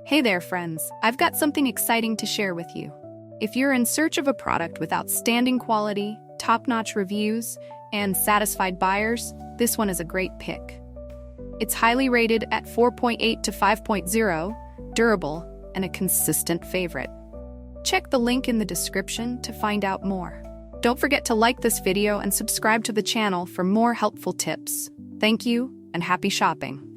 Hey there, friends. I've got something exciting to share with you. If you're in search of a product with outstanding quality, top-notch reviews, and satisfied buyers, this one is a great pick. It's highly rated at 4.8 to 5.0, durable, and a consistent favorite. Check the link in the description to find out more. Don't forget to like this video and subscribe to the channel for more helpful tips. Thank you, and happy shopping.